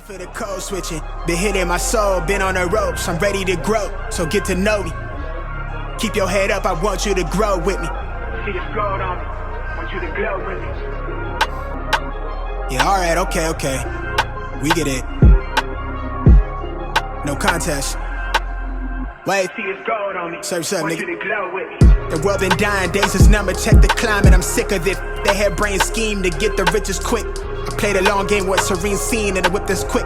Enough of the code switching, been hitting my soul, been on the ropes, I'm ready to grow, so get to know me. Keep your head up, I want you to grow with me. See this gold on me, want you to glow with me. Yeah, alright, okay, we get it. No contest. Wait, See this gold on me, Surf's up, want nigga. you to glow with me. The world been dying, days is numbered, check the climate, I'm sick of it. They had brain scheme to get the riches quick. I played a long game with serene scene and the whip that's quick.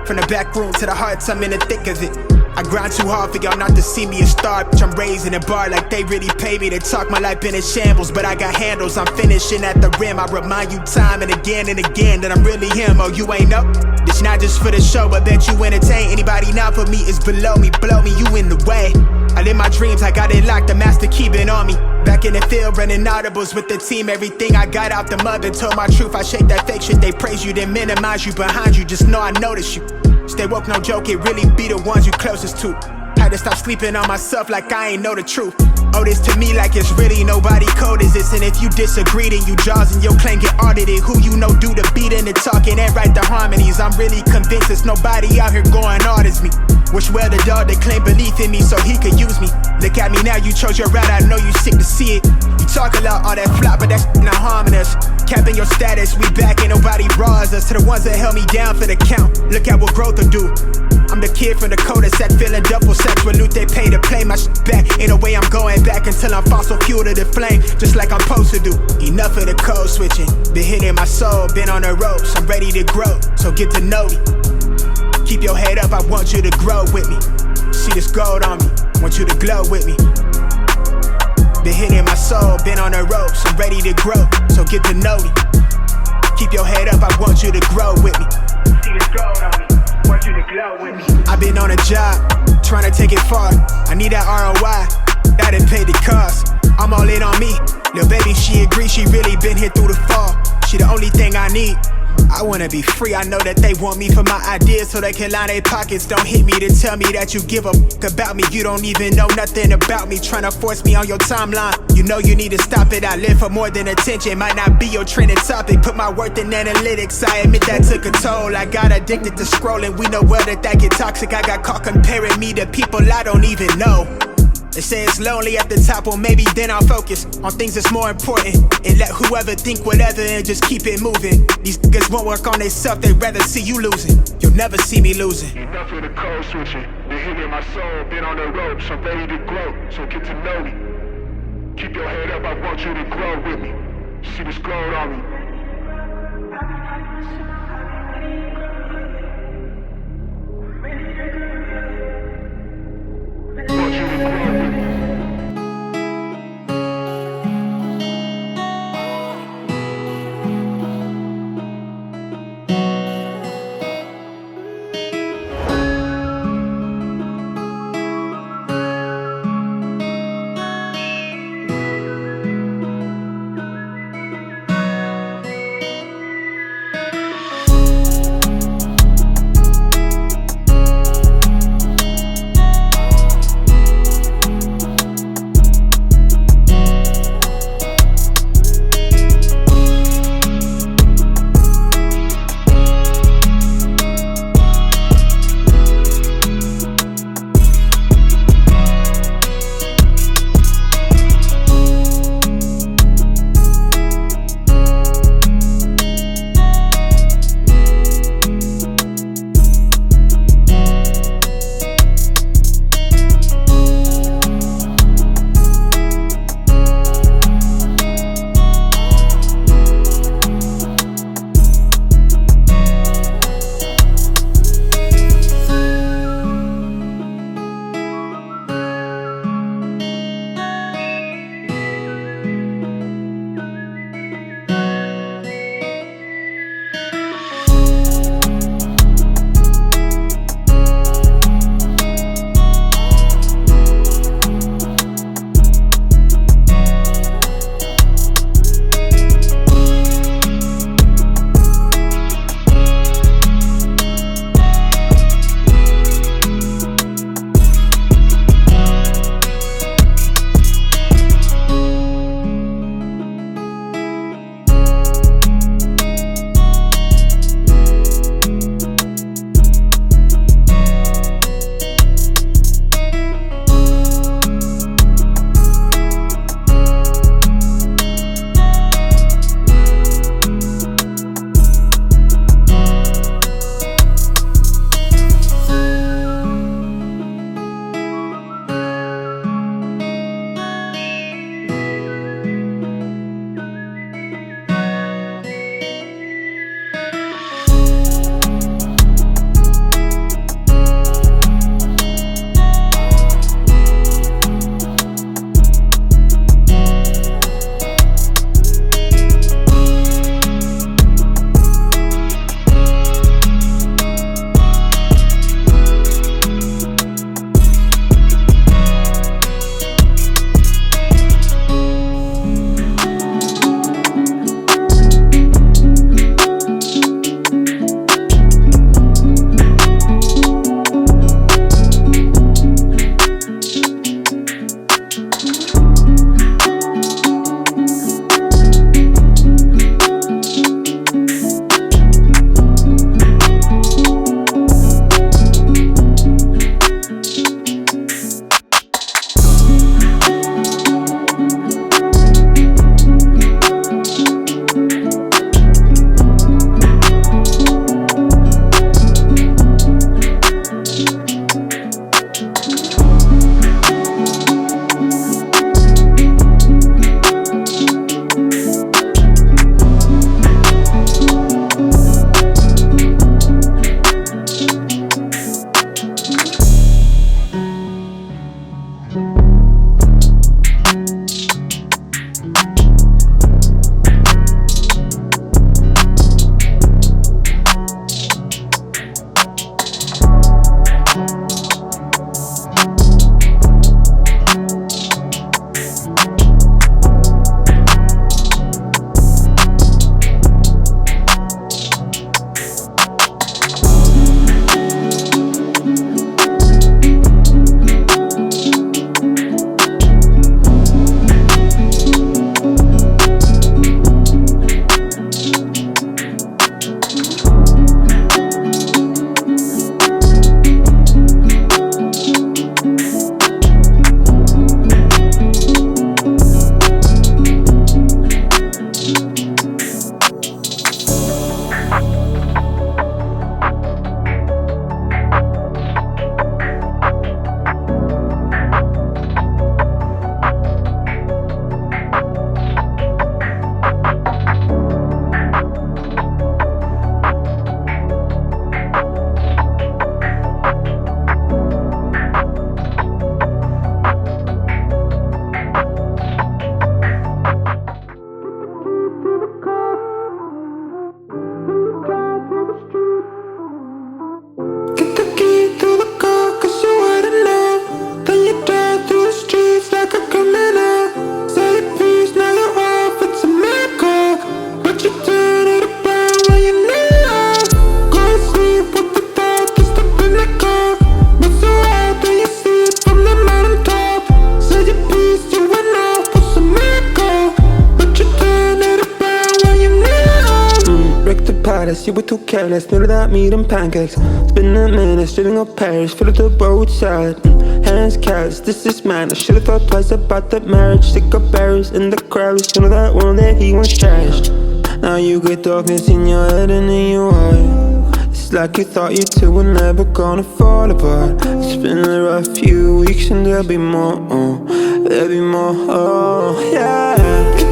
From the back room to the hearts, I'm in the thick of it. I grind too hard for y'all not to see me a star, bitch. I'm raising a bar like they really pay me to talk. My life been in shambles, but I got handles. I'm finishing at the rim. I remind you time and again that I'm really him. Oh, you ain't up? This not just for the show, but bet you entertain. Anybody not for me is below me. Blow me, you in the way. I live my dreams, I got it locked, the master keeping on me. Back in the field, running audibles with the team. Everything I got out the mother, told my truth. I shake that fake shit, they praise you, then minimize you behind you. Just know I notice you. Stay woke, no joke, it really be the ones you closest to. Had to stop sleeping on myself like I ain't know the truth. Oh, this to me like it's really nobody code is this. And if you disagree, then you jaws and your claim get audited. Who you know do the beating and talking and write the harmonies. I'm really convinced there's nobody out here going hard as me. Wish well the dog that claimed belief in me so he could use me. Look at me now, you chose your route, I know you sick to see it. You talk a lot, all that flop, but that's not harming us. Capping your status, we back, ain't nobody raws us. To the ones that held me down for the count, look at what growth will do. I'm the kid from the cul-de-sac, feeling double sex with loot they pay to play my shit back. Ain't no way I'm going back until I'm fossil fuel to the flame, just like I'm supposed to do. Enough of the code switching, been hitting my soul, been on the ropes, I'm ready to grow, so get to know me. Keep your head up, I want you to grow with me. See this gold on me, want you to glow with me. Been hitting my soul, been on the ropes, I'm ready to grow, so get to know me. Keep your head up, I want you to grow with me. See this gold on me, want you to glow with me. I've been on a job, trying to take it far. I need that ROI, that done paid the cost. I'm all in on me, little baby she agrees, she really been here through the fall. She the only thing I need. I wanna be free, I know that they want me for my ideas so they can line their pockets. Don't hit me to tell me that you give a fuck about me. You don't even know nothing about me, trying to force me on your timeline. You know you need to stop it, I live for more than attention. Might not be your trending topic, put my worth in analytics. I admit that took a toll, I got addicted to scrolling. We know well that get toxic, I got caught comparing me to people I don't even know. They say it's lonely at the top, well maybe then I'll focus on things that's more important. And let whoever think whatever and just keep it moving. These niggas won't work on themselves, they'd rather see you losing. You'll never see me losing. Enough of the code switching, been hitting my soul, been on the ropes, I'm ready to grow, so get to know me. Keep your head up, I want you to grow with me. See this gold on me. Want you to grow with me. palace, you were too careless. Knew that meat and pancakes. It's been a minute, streaming up Paris, fill up the roadside. Hands calloused, this is mine. I should've thought twice about that marriage. Stick up berries in the crowds. You know that one that he once trashed. Now you get darkness in your head and in your heart. It's like you thought you two were never gonna fall apart. It's been a rough few weeks and there'll be more, there'll be more, yeah.